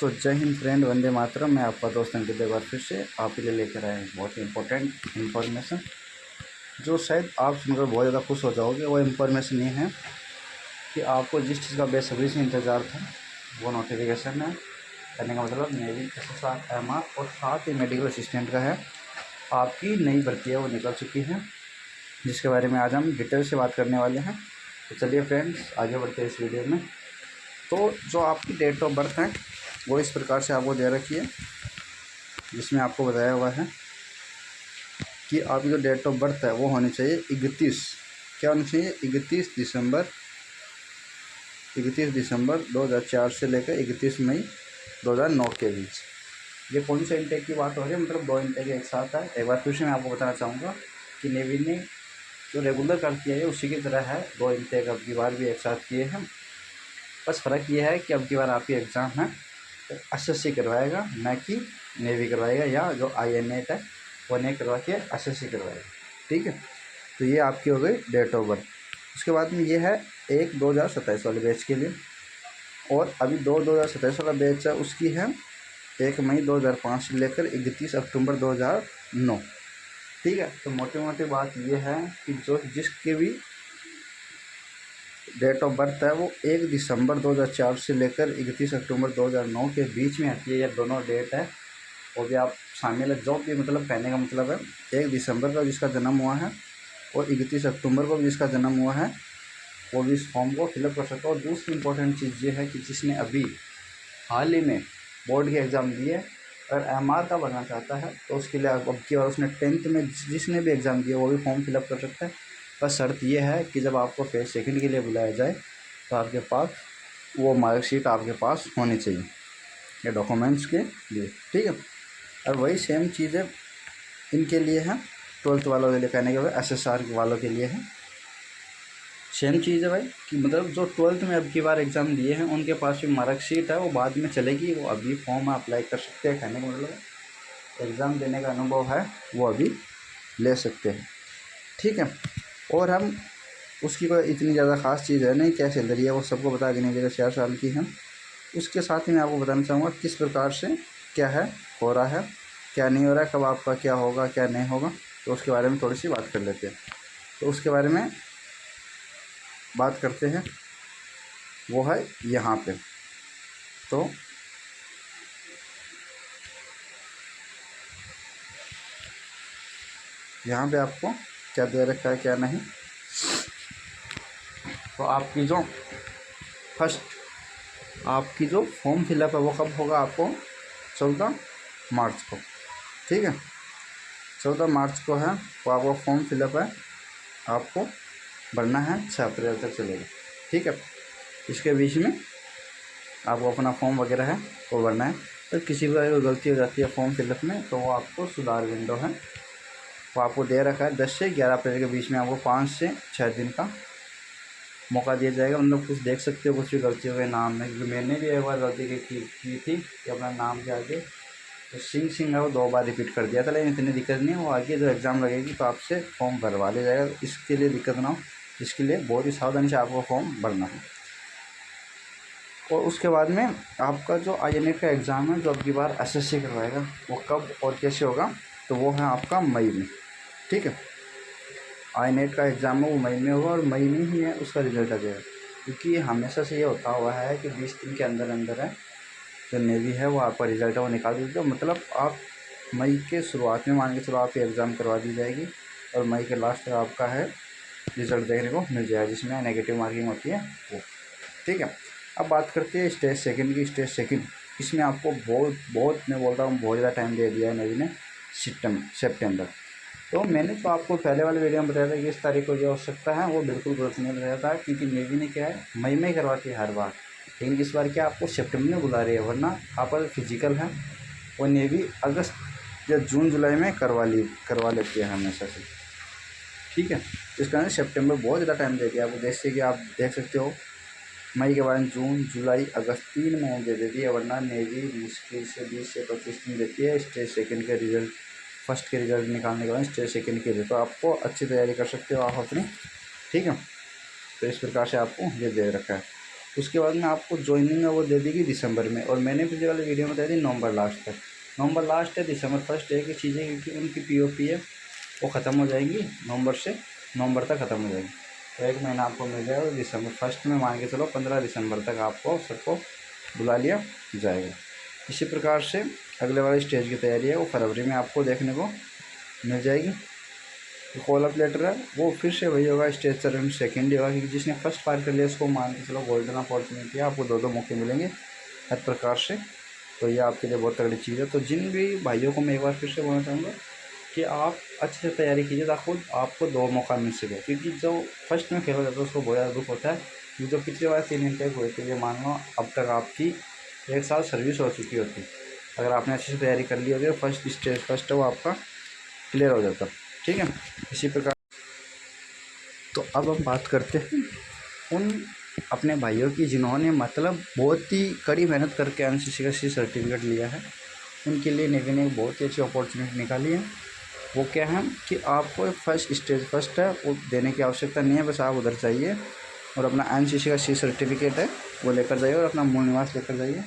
तो जय हिंद फ्रेंड, वंदे मातरम। मैं आपका दोस्त अंकित एक बार फिर से आप ही लिए लेकर आए बहुत ही इंपॉर्टेंट इन्फॉर्मेशन, जो शायद आप सुनकर बहुत ज़्यादा खुश हो जाओगे। वो इन्फॉर्मेशन ये है कि आपको जिस चीज़ का बेसब्री से इंतज़ार था वो नोटिफिकेशन है। कहने का मतलब नेवी SSR MR और साथ ही मेडिकल असिस्टेंट का है। आपकी नई भर्ती है वो निकल चुकी है, जिसके बारे में आज हम डिटेल से बात करने वाले हैं। तो चलिए फ्रेंड्स, आगे बढ़ते हैं इस वीडियो में। तो जो आपकी डेट ऑफ बर्थ है वो इस प्रकार से आपको दे रखी है, जिसमें आपको बताया हुआ है कि आपकी जो डेट ऑफ बर्थ है वो होनी चाहिए 31, क्या होनी चाहिए 31 दिसंबर 2004 से लेकर 31 मई 2009 के बीच। ये कौन से इंटेक की बात हो रही है, मतलब दो इंटेक एक साथ है। एक बार फिर से मैं आपको बताना चाहूँगा कि नेवी ने जो रेगुलर कर दिया है उसी की तरह है, दो इंटेक अब की बार भी एक साथ किए हैं। बस फ़र्क ये है कि अब की बार आपकी एग्ज़ाम है तो SSC करवाएगा, ना कि नेवी करवाएगा, या जो INET है वो नहीं करवा के SSC करवाएगा। ठीक है, तो ये आपकी हो गई डेट ऑफ बर्थ। उसके बाद में ये है 1/2027 वाले बैच के लिए, और अभी 2027 वाला बैच है उसकी है 1 मई 2005 से लेकर 31 अक्टूबर 2009। ठीक है, तो मोटी मोटी बात ये है कि जो जिसके भी डेट ऑफ बर्थ है वो 1 दिसंबर 2004 से लेकर 31 अक्टूबर 2009 के बीच में आती है। ये दोनों डेट है, वो भी आप शामिल है। जो भी मतलब कहने का मतलब है 1 दिसंबर को जिसका जन्म हुआ है और 31 अक्टूबर को भी जिसका जन्म हुआ है वो भी इस फॉर्म को फिलअप कर सकता है। और दूसरी इंपॉर्टेंट चीज़ ये है कि जिसने अभी हाल ही में बोर्ड के एग्ज़ाम दिए, अगर MR का बनना चाहता है तो उसके लिए अब की बार उसने 10th में जिसने भी एग्ज़ाम दिया वो भी फॉर्म फिलअप कर सकता है। बस शर्त ये है कि जब आपको फेज सेकंड के लिए बुलाया जाए तो आपके पास वो मार्कशीट आपके पास होनी चाहिए या डॉक्यूमेंट्स के लिए। ठीक है, और वही सेम चीज़ें इनके लिए है, 12th वालों के लिए, कहने के बाद SSR वालों के लिए है। सेम चीज़ है भाई कि मतलब जो 12th में अब की बार एग्ज़ाम दिए हैं उनके पास भी मार्कशीट है, वो बाद में चलेगी, वो अभी फॉर्म अप्लाई कर सकते हैं। कहने का मतलब एग्ज़ाम देने का अनुभव है वो अभी ले सकते हैं। ठीक है, और हम उसकी कोई इतनी ज़्यादा ख़ास चीज़ है नहीं, क्या सैलरी है वो सबको बता देनी चाहिए, 4 साल की है। उसके साथ ही मैं आपको बताना चाहूँगा किस प्रकार से क्या है हो रहा है, क्या नहीं हो रहा है, कब आपका क्या होगा क्या नहीं होगा, तो उसके बारे में थोड़ी सी बात कर लेते हैं। तो उसके बारे में बात करते हैं, वो है यहाँ पे। तो यहाँ पे आपको क्या दे रखा है क्या नहीं। तो आपकी जो फॉर्म फिलअप है वो कब होगा, आपको 14 मार्च को। ठीक है, 14 मार्च को है वो आपको फॉर्म फिलअप है, आपको भरना है, 6 अप्रैल तक चलेगा। ठीक है, इसके बीच में आपको अपना फॉर्म वगैरह है वो भरना है। तो किसी भी कोई गलती हो जाती है फॉर्म फिलअप में तो वो आपको सुधार विंडो है वो आपको दे रखा है 10 से 11 अप्रैल के बीच में, आपको 5 से 6 दिन का मौका दिया जाएगा। मतलब कुछ देख सकते हो, कुछ भी गलती हो गई नाम में, क्योंकि मैंने भी एक बार गलती की थी कि अपना नाम के आगे तो सिंह है वो 2 बार रिपीट कर दिया था, लेकिन इतनी दिक्कत नहीं है। वो आगे जो एग्ज़ाम लगेगी तो आपसे फॉर्म भरवा लिया जाएगा, इसके लिए दिक्कत ना हो, इसके लिए बहुत ही सावधानी से आपको फॉर्म भरना है। और उसके बाद में आपका जो INET का एग्ज़ाम है जो अब की बार SSC करवाएगा वो कब और कैसे होगा, तो वो है आपका मई में। ठीक है, INET का एग्ज़ाम है वो मई में होगा और मई में ही है उसका रिजल्ट आ जाएगा, क्योंकि हमेशा से ये होता हुआ है कि 20 दिन के अंदर अंदर है जो नेवी है वो आपका रिज़ल्ट है वो निकाल देती है। मतलब आप मई के शुरुआत में मान के चलो आपकी एग्ज़ाम करवा दी जाएगी और मई के लास्ट तक आपका है रिज़ल्ट देखने को मिल जाएगा, जिसमें नेगेटिव मार्किंग होती है वो। ठीक है, अब बात करते हैं स्टेज सेकंड की। स्टेज सेकंड इसमें आपको बहुत मैं बोल रहा हूँ बहुत ज़्यादा टाइम दे दिया है नेवी ने, सितंबर। तो मैंने तो आपको पहले वाले वीडियो में बताया था कि इस तारीख को जो आवश्यकता है वो बिल्कुल गलत नहीं बताया था, क्योंकि नेवी ने क्या है मई में करवाती है हर बार, लेकिन इस बार क्या आपको सितंबर में बुला रही है, वरना आपका फिजिकल है वो नेवी अगस्त या जून जुलाई में करवा लेती है हमेशा से। ठीक है, इस कारण सितंबर बहुत ज़्यादा टाइम दे दिया आपको, जैसे कि आप देख सकते हो मई के बाद जून जुलाई अगस्त 3 महीने दे देती है, वरना नेवी मुश्किल से 20 से 25 दिन देती है स्टेज सेकंड के रिजल्ट, फर्स्ट के रिजल्ट निकालने के बाद स्टेज सेकंड के लिए। तो आपको अच्छी तैयारी कर सकते हो आप अपनी। ठीक है, तो इस प्रकार से आपको ये दे रखा है। उसके बाद में आपको ज्वाइनिंग है वो दे देगी दिसंबर में, और मैंने पिछले वाली वीडियो में बताई थी नवंबर लास्ट तक। नवंबर लास्ट है, दिसंबर फर्स्ट है कि चीज़ें, क्योंकि उनकी पीओपी है वो ख़त्म हो जाएंगी नवंबर से, नवंबर तक ख़त्म हो जाएगी। तो 1 महीना आपको मिल जाएगा, और दिसंबर फर्स्ट में मान के चलो 15 दिसंबर तक आपको सबको बुला लिया जाएगा। इसी प्रकार से अगले वाले स्टेज की तैयारी है वो फरवरी में आपको देखने को मिल जाएगी। जो कॉल अप लेटर है वो फिर से वही होगा, स्टेज सेकेंड ही होगा, क्योंकि जिसने फर्स्ट पार कर लिया उसको मान के चलो गोल्डन अपॉर्चुनिटी है, आपको 2 मौके मिलेंगे हर प्रकार से। तो ये आपके लिए बहुत तगड़ी चीज़ है। तो जिन भी भाइयों को मैं एक बार फिर से बोलना चाहूँगा कि आप अच्छे से तैयारी कीजिए ताकि आपको 2 मौका मिल सके, क्योंकि जो फर्स्ट में खेला जाता है उसको बहुत ज़्यादा दुख होता है। कि जो पिछले बार 3 इंटेक हुए थे, ये मान लो अब तक आपकी 1 साल सर्विस हो चुकी होती, अगर आपने अच्छे से तैयारी कर ली होगी तो फर्स्ट स्टेज फर्स्ट है वो आपका क्लियर हो जाता। ठीक है, इसी प्रकार। तो अब हम बात करते हैं उन अपने भाइयों की जिन्होंने मतलब बहुत ही कड़ी मेहनत करके एनसीसी का सी सर्टिफिकेट लिया है। उनके लिए नेवी ने एक बहुत ही अच्छी अपॉर्चुनिटी निकाली है। वो क्या है कि आपको फर्स्ट स्टेज फर्स्ट है वो देने की आवश्यकता नहीं है, बस आप उधर जाइए और अपना एनसीसी का सी सर्टिफिकेट है वो लेकर जाइए और अपना मूल निवास लेकर जाइए,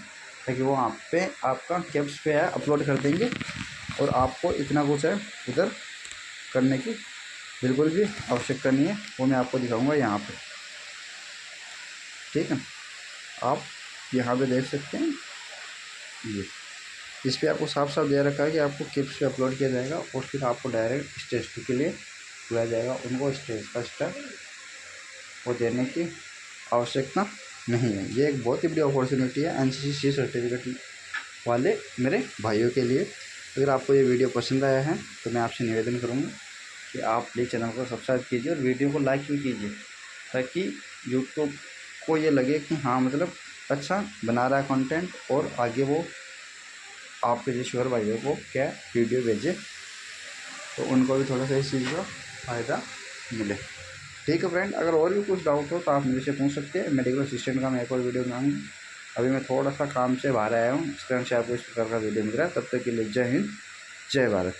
ताकि वो वहाँ पे आपका कैप्स पे है अपलोड कर देंगे, और आपको इतना कुछ है उधर करने की बिल्कुल भी आवश्यकता नहीं है। वो मैं आपको दिखाऊंगा यहाँ पे। ठीक है, आप यहाँ पे देख सकते हैं, ये इस पर आपको साफ साफ दे रखा है कि आपको किप्स पे अपलोड किया जाएगा और फिर आपको डायरेक्ट स्टेज 2 के लिए बुलाया जाएगा। उनको स्टेज फर्स्ट है वो देने की आवश्यकता नहीं है। ये एक बहुत ही बड़ी अपॉर्चुनिटी है एनसीसी सर्टिफिकेट वाले मेरे भाइयों के लिए। अगर आपको ये वीडियो पसंद आया है तो मैं आपसे निवेदन करूँगा कि आप प्लीज़ चैनल को सब्सक्राइब कीजिए और वीडियो को लाइक भी कीजिए, ताकि यूट्यूब को ये लगे कि हाँ मतलब अच्छा बना रहा है कंटेंट, और आगे वो आपके जो शुगर भाइयों को क्या वीडियो भेजे तो उनको भी थोड़ा सा इस चीज़ का फ़ायदा मिले। ठीक है फ्रेंड, अगर और भी कुछ डाउट हो तो आप मुझे से पूछ सकते हैं। मेडिकल असिस्टेंट का मैं एक और वीडियो बनाऊँगी। अभी मैं थोड़ा सा काम से बाहर आया हूँ, इस कारण से आपको इस प्रकार का वीडियो मिल रहा है। तब तक के लिए जय हिंद, जय भारत।